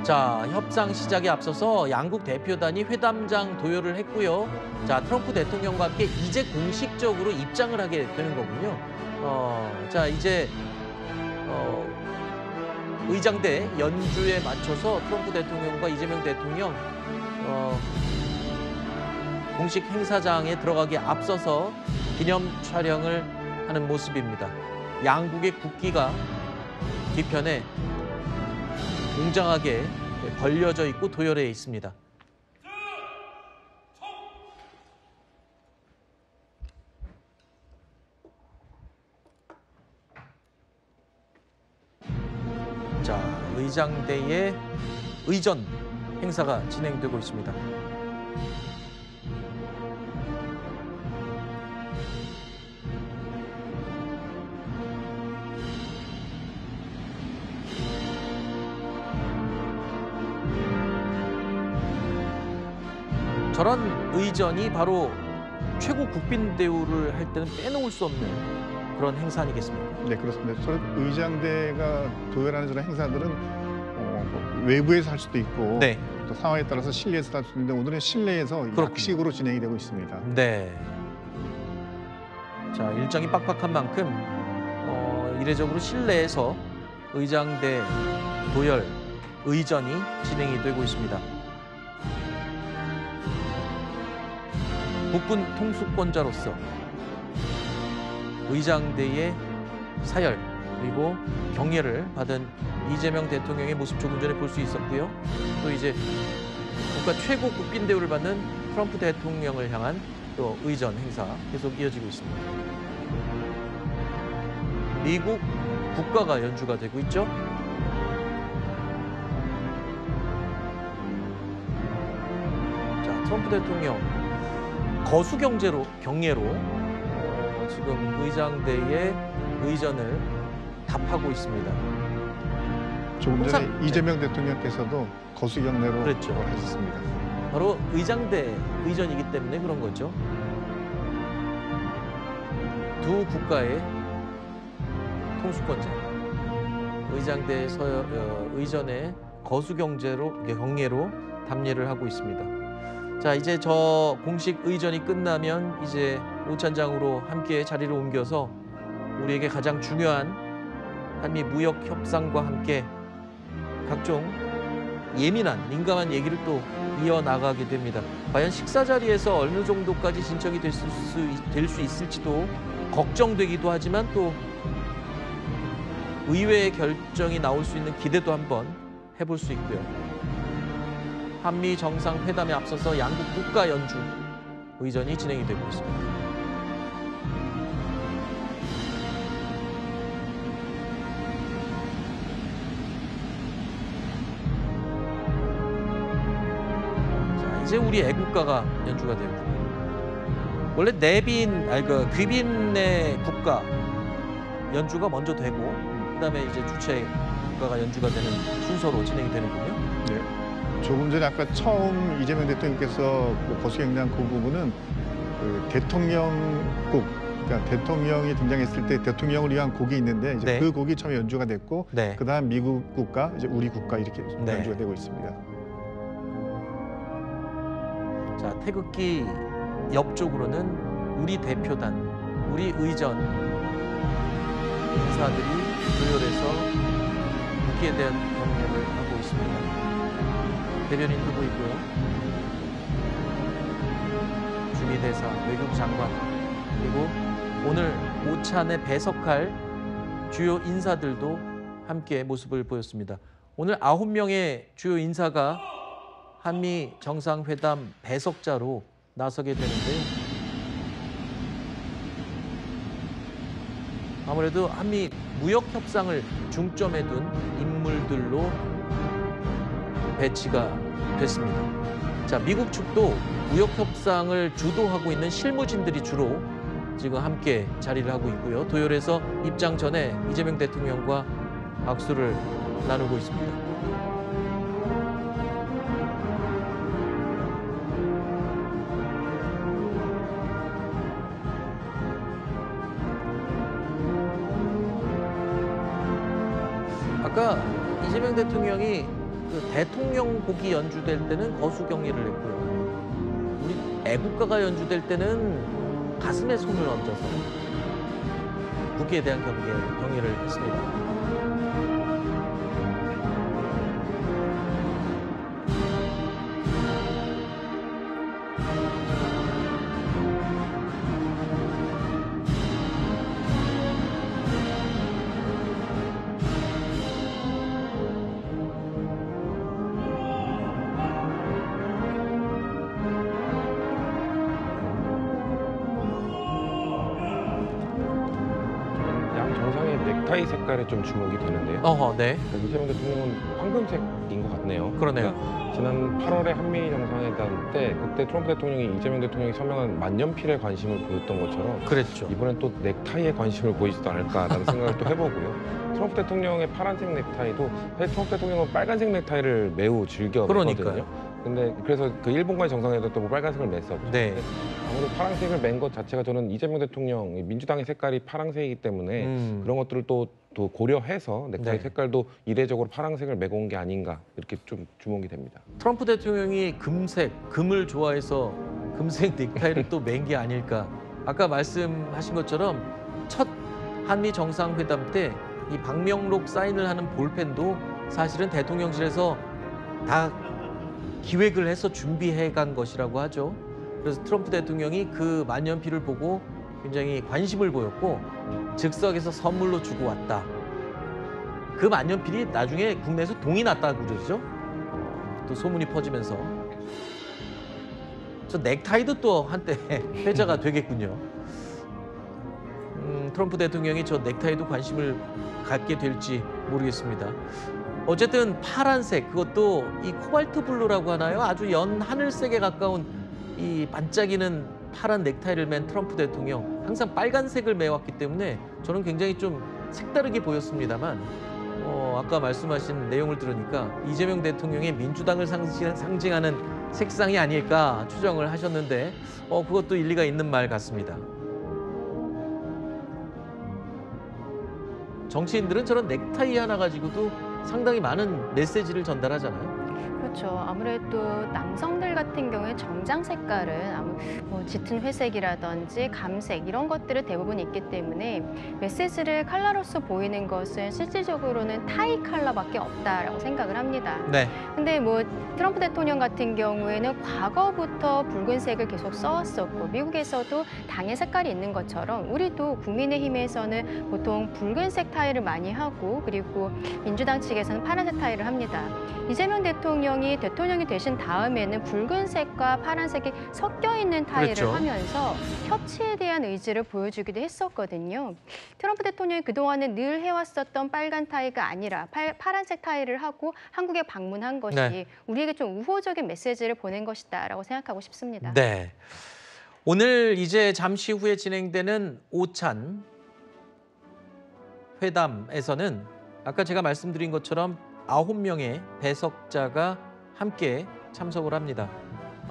자, 협상 시작에 앞서서 양국 대표단이 회담장 도열을 했고요. 자, 트럼프 대통령과 함께 이제 공식적으로 입장을 하게 되는 거군요. 자, 이제 의장대 연주에 맞춰서 트럼프 대통령과 이재명 대통령 공식 행사장에 들어가기에 앞서서 기념 촬영을 하는 모습입니다. 양국의 국기가 뒤편에 웅장하게 벌려져 있고 도열해 있습니다. 자, 의장대의 의전 행사가 진행되고 있습니다. 저런 의전이 바로 최고 국빈 대우를 할 때는 빼놓을 수 없는 그런 행사 아니겠습니까? 네, 그렇습니다. 저런 의장대가 도열하는 저런 행사들은 외부에서 할 수도 있고 네. 또 상황에 따라서 실내에서 할 수도 있는데 오늘은 실내에서 그렇군요. 약식으로 진행이 되고 있습니다. 네. 자, 일정이 빡빡한 만큼 이례적으로 실내에서 의장대 도열 의전이 진행이 되고 있습니다. 국군 통수권자로서 의장대의 사열 그리고 경례를 받은 이재명 대통령의 모습 조금 전에 볼 수 있었고요. 또 이제 국가 최고 국빈 대우를 받는 트럼프 대통령을 향한 또 의전 행사 계속 이어지고 있습니다. 미국 국가가 연주가 되고 있죠. 자, 트럼프 대통령 거수 경례로 지금 의장대의 의전을 답하고 있습니다. 조금 전에 항상, 이재명 대통령께서도 거수 경례로 그랬죠. 하셨습니다. 바로 의장대 의전이기 때문에 그런 거죠. 두 국가의 통수권자 의장대 의전의 거수 경례로 답례를 하고 있습니다. 자, 이제 저 공식 의전이 끝나면 이제 오찬장으로 함께 자리를 옮겨서 우리에게 가장 중요한 한미 무역 협상과 함께 각종 예민한 민감한 얘기를 또 이어나가게 됩니다. 과연 식사 자리에서 어느 정도까지 진척이 될 수 있을지도 걱정되기도 하지만 또 의외의 결정이 나올 수 있는 기대도 한번 해볼 수 있고요. 한미 정상회담에 앞서서 양국 국가 연주 의전이 진행이 되고 있습니다. 자, 이제 우리 애국가가 연주가 되고요. 원래 귀빈의 국가 연주가 먼저 되고 그다음에 이제 주체 국가가 연주가 되는 순서로 진행이 되는군요. 네. 조금 전에 아까 처음 이재명 대통령께서 거수 경례한 그 부분은 그 대통령곡, 그러니까 대통령이 등장했을 때 대통령을 위한 곡이 있는데 이제 네. 그 곡이 처음에 연주가 됐고 네. 그다음 미국 국가, 이제 우리 국가 이렇게 네. 연주가 되고 있습니다. 자, 태극기 옆쪽으로는 우리 대표단, 우리 의전 인사들이 도열해서 국기에 대한 경례를 하고 있습니다. 대변인도 보이고요. 주미대사, 외교부 장관, 그리고 오늘 오찬에 배석할 주요 인사들도 함께 모습을 보였습니다. 오늘 9명의 주요 인사가 한미 정상회담 배석자로 나서게 되는데요. 아무래도 한미 무역 협상을 중점에 둔 인물들로 배치가 됐습니다. 자, 미국 측도 무역 협상을 주도하고 있는 실무진들이 주로 지금 함께 자리를 하고 있고요. 도열에서 입장 전에 이재명 대통령과 악수를 나누고 있습니다. 아까 이재명 대통령이 그 대통령 곡이 연주될 때는 거수 경례를 했고요. 우리 애국가가 연주될 때는 가슴에 손을 얹어서 국기에 대한 경례를 했습니다. 양 정상의 넥타이 색깔에 좀 주목이 되는데요. 네. 이재명 대통령은 황금색인 것 같네요. 그러네요. 그러니까 지난 8월에 한미 정상회담 때 그때 트럼프 대통령이 이재명 대통령이 서명한 만년필에 관심을 보였던 것처럼 그랬죠. 이번엔 또 넥타이에 관심을 보이지도 않을까라는 생각을 또 해보고요. 트럼프 대통령의 파란색 넥타이도 사실 트럼프 대통령은 빨간색 넥타이를 매우 즐겨 그러니까요. 매거든요. 근데 그래서 그 일본과의 정상회담 때 뭐 빨간색을 맸었죠. 네. 근데 아무래도 파란색을 맨 것 자체가 저는 이재명 대통령 민주당의 색깔이 파란색이기 때문에 그런 것들을 또 고려해서 넥타이 네. 색깔도 이례적으로 파란색을 메고 온 게 아닌가 이렇게 좀 주목이 됩니다. 트럼프 대통령이 금을 좋아해서 금색 넥타이를 또 맨 게 아닐까. 아까 말씀하신 것처럼 첫 한미 정상회담 때 이 방명록 사인을 하는 볼펜도 사실은 대통령실에서 다 기획을 해서 준비해 간 것이라고 하죠. 그래서 트럼프 대통령이 그 만년필을 보고 굉장히 관심을 보였고 즉석에서 선물로 주고 왔다. 그 만년필이 나중에 국내에서 동이 났다고 그러죠. 또 소문이 퍼지면서 저 넥타이도 또 한때 회자가 되겠군요. 트럼프 대통령이 저 넥타이도 관심을 갖게 될지 모르겠습니다. 어쨌든 파란색, 그것도 이 코발트 블루라고 하나요? 아주 연 하늘색에 가까운 이 반짝이는 파란 넥타이를 맨 트럼프 대통령, 항상 빨간색을 매왔기 때문에 저는 굉장히 좀 색다르게 보였습니다만 아까 말씀하신 내용을 들으니까 이재명 대통령의 민주당을 상징하는 색상이 아닐까 추정을 하셨는데 그것도 일리가 있는 말 같습니다. 정치인들은 저런 넥타이 하나 가지고도 상당히 많은 메시지를 전달하잖아요. 그렇죠. 아무래도 남성들 같은 경우에 정장 색깔은 뭐 짙은 회색이라든지 감색 이런 것들이 대부분 있기 때문에 메시지를 컬러로서 보이는 것은 실질적으로는 타이 컬러밖에 없다라고 생각을 합니다. 네. 근데 뭐 트럼프 대통령 같은 경우에는 과거부터 붉은색을 계속 써왔었고 미국에서도 당의 색깔이 있는 것처럼 우리도 국민의힘에서는 보통 붉은색 타이를 많이 하고 그리고 민주당 측에서는 파란색 타이를 합니다. 이재명 대통령이 대통령이 되신 다음에는 붉은색과 파란색이 섞여 있는 타이를 그랬죠. 하면서 협치에 대한 의지를 보여주기도 했었거든요. 트럼프 대통령이 그동안은 늘 해왔었던 빨간 타이가 아니라 파란색 타이를 하고 한국에 방문한 것이 네. 우리에게 좀 우호적인 메시지를 보낸 것이다라고 생각하고 싶습니다. 네. 오늘 이제 잠시 후에 진행되는 오찬 회담에서는 아까 제가 말씀드린 것처럼 9명의 배석자가 함께 참석을 합니다.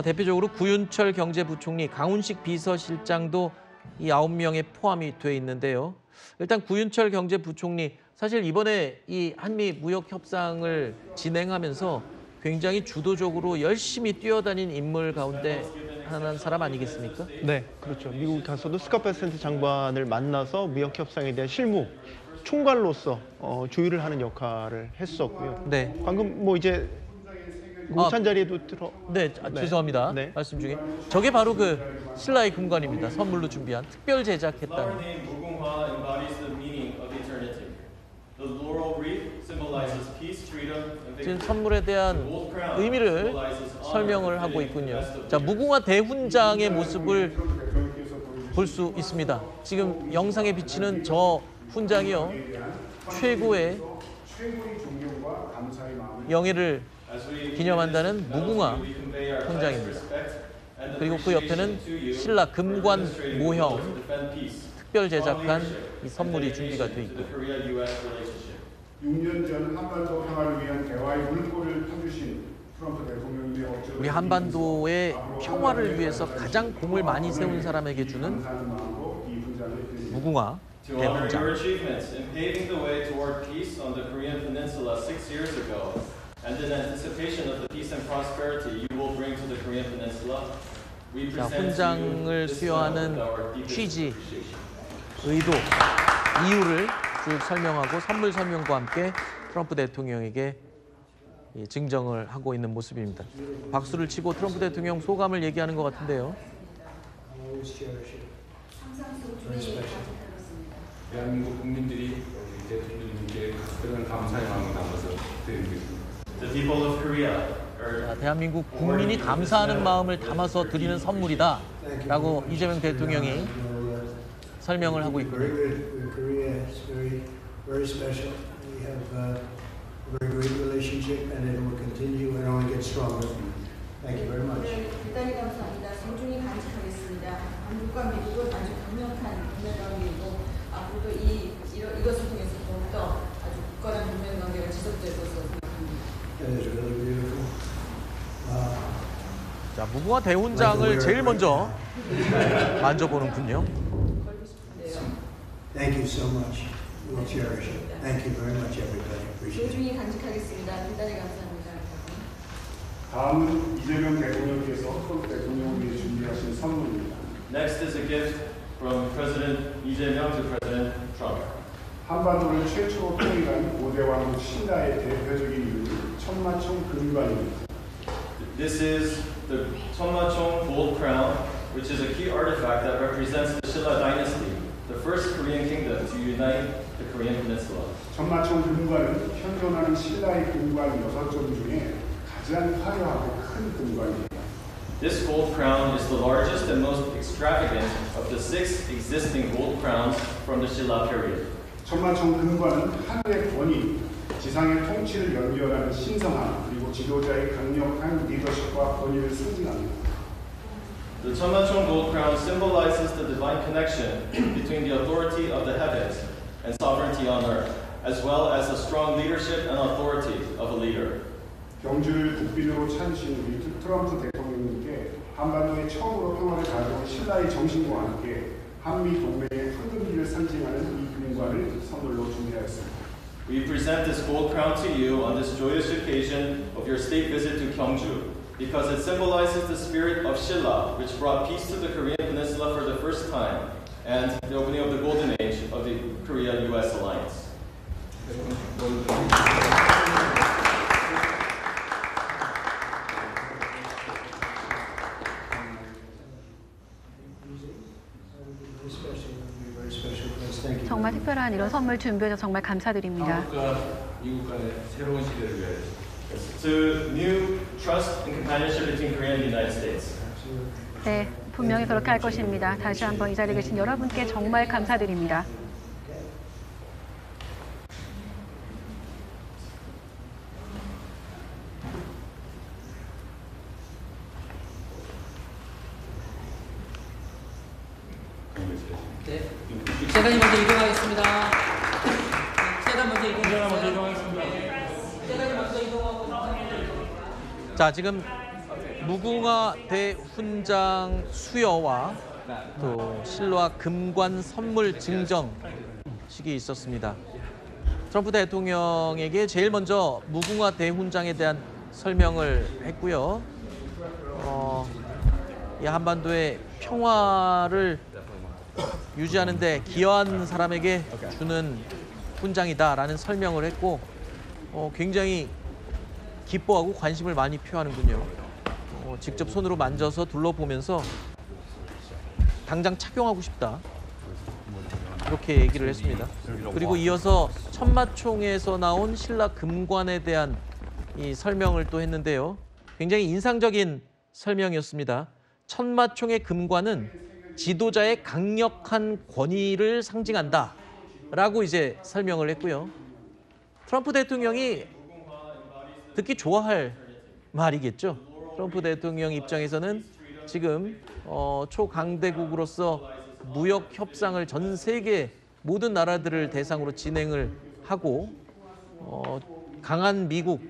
대표적으로 구윤철 경제부총리, 강훈식 비서실장도 이 9명에 포함이 돼 있는데요. 일단 구윤철 경제부총리, 사실 이번에 이 한미 무역 협상을 진행하면서 굉장히 주도적으로 열심히 뛰어다닌 인물 가운데 하나는 사람 아니겠습니까? 네, 그렇죠. 미국 가서도 스캇 베센트 장관을 만나서 무역 협상에 대한 실무 총괄로서 조율을 하는 역할을 했었고요. 네. 방금 뭐 이제 오찬 자리에도 들어. 네, 죄송합니다. 네. 말씀 중에. 저게 바로 그 신라의 금관입니다. 선물로 준비한 특별 제작했다는. Flower name 무궁화 embodies the meaning of eternity. The laurel wreath symbolizes peace, freedom, and 지금 victory. 선물에 대한 The gold crown 의미를 symbolizes honor, 설명을 하고 fitting 있군요. best of 자, wishes. 무궁화 대훈장의 모습을 볼 수 있습니다. 지금 영상에 비치는 저 훈장이요. 최고의 영예를 As we 기념한다는 무궁화 we convey our 훈장입니다. respect and 그리고 그 옆에는 신라 금관 모형 defend peace. 특별 제작한 이 선물이 준비가 돼 The 있고. Korea-U.S. relationship. 6년 전 한반도 평화를 위한 대화의 물꼬를 터주신 트럼프 대통령의 우리 한반도의 평화를 위해서 가장 공을 많이 세운 사람에게 주는 마음으로 이 훈장을 드립니다. 무궁화 To honor your 대훈장. achievements in paving the way toward peace on the Korean Peninsula 6 years ago, and in anticipation of the peace and prosperity you will bring to the Korean Peninsula, we 자, present to you 훈장을 this 수여하는 note of our deepest 취지, appreciation. 의도, 이유를 쭉 설명하고 선물 설명과 함께 트럼프 대통령에게 증정을 하고 있는 모습입니다. 박수를 치고 트럼프 대통령 소감을 얘기하는 것 같은데요. 대한민국 국민들이 우리 대통령님께 특별한 감사의 마음을 담아서 드립니다. The people of Korea are 자, 대한민국 국민이 감사하는 마음을 담아서 드리는 선물이다 라고 이재명 대통령이 설명을 하고 있군요. Korea is very special. We have a very great relationship, and it will continue and only get stronger. Thank you very much. 대단히 감사합니다. 소중히 간직하겠습니다. 한국과 미국은 아주 강력한 동맹관계이고 앞으로도 이것을 통해서 더욱더 아주 굳건한 동맹관계가 지속될 것으로 생각합니다. That is really beautiful. 자, 무궁화 대훈장을 제일 먼저 만져보는군요. Thank you so much. We'll cherish it. Thank you very much, everybody. Appreciate it. 소중히 간직하겠습니다. 대단히 감사합니다. 다음은 이재명 대통령께서 트럼프 대통령을 위해 준비하신 선물입니다. Next is a gift from President Lee Jae-myung to President Trump. 한반도를 최초로 통일한 고대왕국 신라의 대표적인 이름이 천마총 금관입니다. This is the Cheonmachong gold crown, which is a key artifact that represents the Silla dynasty, the first Korean kingdom to unite the Korean peninsula. 천마총 금관은 현존하는 신라의 금관 6점 중에 가장 화려하고 큰 금관입니다. This gold crown is the largest and most extravagant of the 6 existing gold crowns from the Silla period. 천마총 금관은 하늘의 권위, 지상의 통치를 연결하는 신성함, 그리고 지도자의 강력한 리더십과 권위를 상징합니다. The Cheonmachong gold crown symbolizes the divine connection between the authority of the heavens and sovereignty on earth, as well as the strong leadership and authority of a leader. 경주를 국빈으로 찾으신 우리 트럼프 대통령님께 한반도에 처음으로 평화를 가져온 신라의 정신과 함께 한미 동맹의 황금기를 상징하는 이 금관을 선물로 준비하였습니다. We present this gold crown to you on this joyous occasion of your state visit to Gyeongju, because it symbolizes the spirit of Silla, which brought peace to the Korean peninsula for the first time, and the opening of the golden age of the Korea-US alliance. 정말 특별한 이런 선물 준비해서 정말 감사드립니다. 한국과 미국 간의 새로운 시대를 위해 To new trust and companionship between Korea and the United States. 네, 분명히 그렇게 할 것입니다. 다시 한번 이 자리에 계신 여러분께 정말 감사드립니다. 네, 재단이 먼저 이동하겠습니다. 재단 먼저 이동하겠습니다. 재단이 먼저 이동하고. 자, 지금 무궁화 대훈장 수여와 또 실로와 금관 선물 증정식이 있었습니다. 트럼프 대통령에게 제일 먼저 무궁화 대훈장에 대한 설명을 했고요. 이 한반도의 평화를 유지하는 데 기여한 사람에게 주는 훈장이다라는 설명을 했고 굉장히 기뻐하고 관심을 많이 표하는군요. 직접 손으로 만져서 둘러보면서 당장 착용하고 싶다. 이렇게 얘기를 했습니다. 그리고 이어서 천마총에서 나온 신라 금관에 대한 이 설명을 또 했는데요. 굉장히 인상적인 설명이었습니다. 천마총의 금관은 지도자의 강력한 권위를 상징한다 라고 이제 설명을 했고요. 트럼프 대통령이 듣기 좋아할 말이겠죠. 트럼프 대통령 입장에서는 지금 초강대국으로서 무역 협상을 전 세계 모든 나라들을 대상으로 진행을 하고 강한 미국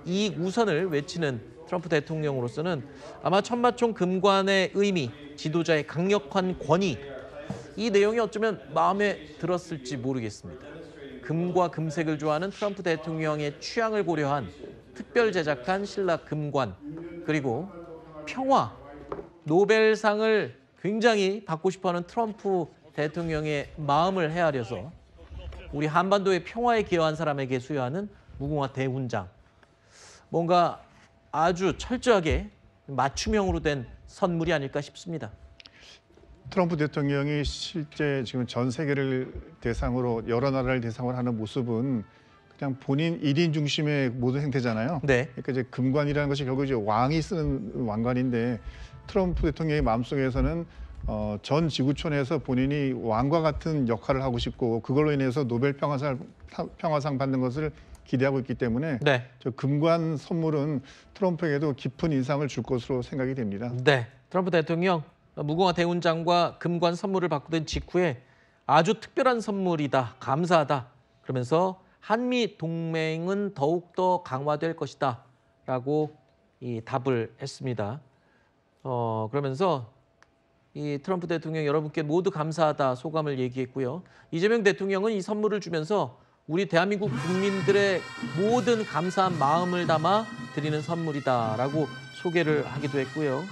이익 우선을 외치는 트럼프 대통령으로서는 아마 천마총 금관의 의미, 지도자의 강력한 권위, 이 내용이 어쩌면 마음에 들었을지 모르겠습니다. 금과 금색을 좋아하는 트럼프 대통령의 취향을 고려한 특별 제작한 신라 금관, 그리고 평화, 노벨상을 굉장히 받고 싶어하는 트럼프 대통령의 마음을 헤아려서 우리 한반도의 평화에 기여한 사람에게 수여하는 무궁화 대훈장. 뭔가 아주 철저하게 맞춤형으로 된 선물이 아닐까 싶습니다. 트럼프 대통령이 실제 지금 전 세계를 대상으로 여러 나라를 대상으로 하는 모습은 그냥 본인 1인 중심의 모든 행태잖아요. 네. 그러니까 이제 금관이라는 것이 결국 이제 왕이 쓰는 왕관인데 트럼프 대통령의 마음속에서는 전 지구촌에서 본인이 왕과 같은 역할을 하고 싶고 그걸로 인해서 노벨 평화상 받는 것을 기대하고 있기 때문에 네. 저 금관 선물은 트럼프에게도 깊은 인상을 줄 것으로 생각이 됩니다. 네. 트럼프 대통령 무궁화 대훈장과 금관 선물을 받고 된 직후에 아주 특별한 선물이다, 감사하다, 그러면서 한미 동맹은 더욱더 강화될 것이다 라고 답을 했습니다. 그러면서 이 트럼프 대통령 여러분께 모두 감사하다 소감을 얘기했고요. 이재명 대통령은 이 선물을 주면서 우리 대한민국 국민들의 모든 감사한 마음을 담아 드리는 선물이다라고 소개를 하기도 했고요.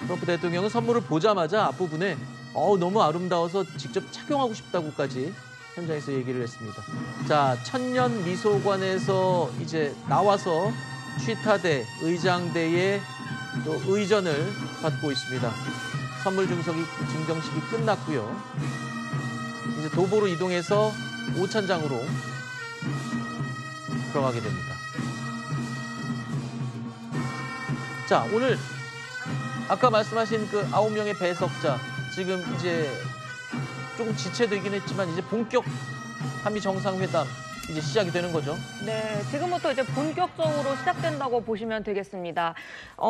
트럼프 대통령은 선물을 보자마자 앞부분에 너무 아름다워서 직접 착용하고 싶다고까지 현장에서 얘기를 했습니다. 자, 천년 미소관에서 이제 나와서 취타대, 의장대의 또 의전을 받고 있습니다. 선물 증정식이 끝났고요. 이제 도보로 이동해서 오찬장으로 들어가게 됩니다. 자, 오늘 아까 말씀하신 그 9명의 배석자, 지금 이제 조금 지체되긴 했지만 이제 본격 한미 정상회담 이제 시작이 되는 거죠. 네, 지금부터 이제 본격적으로 시작된다고 보시면 되겠습니다.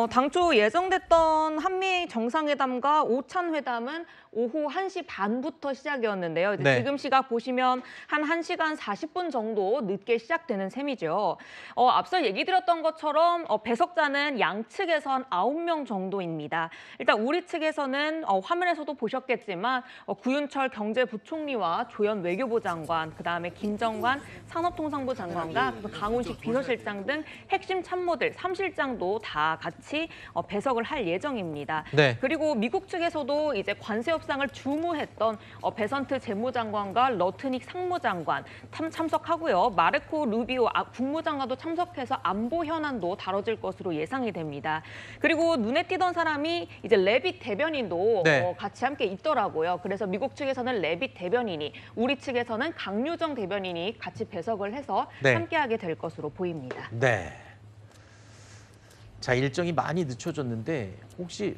당초 예정됐던 한미 정상회담과 오찬 회담은 오후 1시 반부터 시작이었는데요. 이제 네. 지금 시각 보시면 한 1시간 40분 정도 늦게 시작되는 셈이죠. 앞서 얘기 드렸던 것처럼 배석자는 양측에서 한 9명 정도입니다. 일단 우리 측에서는 화면에서도 보셨겠지만 구윤철 경제부총리와 조현 외교부 장관, 그다음에 김정관 산업통상부 장관과 또 강훈식 비서실장 등 핵심 참모들, 3실장도 다 같이 배석을 할 예정입니다. 네. 그리고 미국 측에서도 이제 관세 협상을 주무했던 베선트 재무장관과 러트닉 상무장관 참석하고요. 마르코 루비오 국무장관도 참석해서 안보 현안도 다뤄질 것으로 예상이 됩니다. 그리고 눈에 띄던 사람이 이제 레빗 대변인도 네. 같이 함께 있더라고요. 그래서 미국 측에서는 레빗 대변인이, 우리 측에서는 강유정 대변인이 같이 배석을 해서 네. 함께하게 될 것으로 보입니다. 네. 자, 일정이 많이 늦춰졌는데 혹시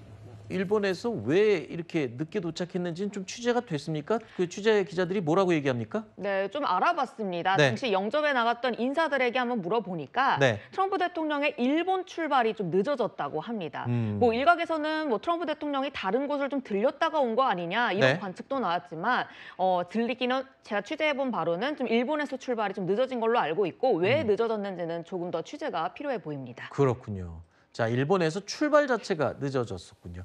일본에서 왜 이렇게 늦게 도착했는지는 좀 취재가 됐습니까? 그 취재 기자들이 뭐라고 얘기합니까? 네, 좀 알아봤습니다. 네. 당시 영접에 나갔던 인사들에게 한번 물어보니까 네. 트럼프 대통령의 일본 출발이 좀 늦어졌다고 합니다. 음. 뭐 일각에서는 뭐 트럼프 대통령이 다른 곳을 좀 들렸다가 온 거 아니냐 이런 네. 관측도 나왔지만 들리기는 제가 취재해본 바로는 좀 일본에서 출발이 좀 늦어진 걸로 알고 있고 왜 늦어졌는지는 조금 더 취재가 필요해 보입니다. 그렇군요. 자, 일본에서 출발 자체가 늦어졌었군요.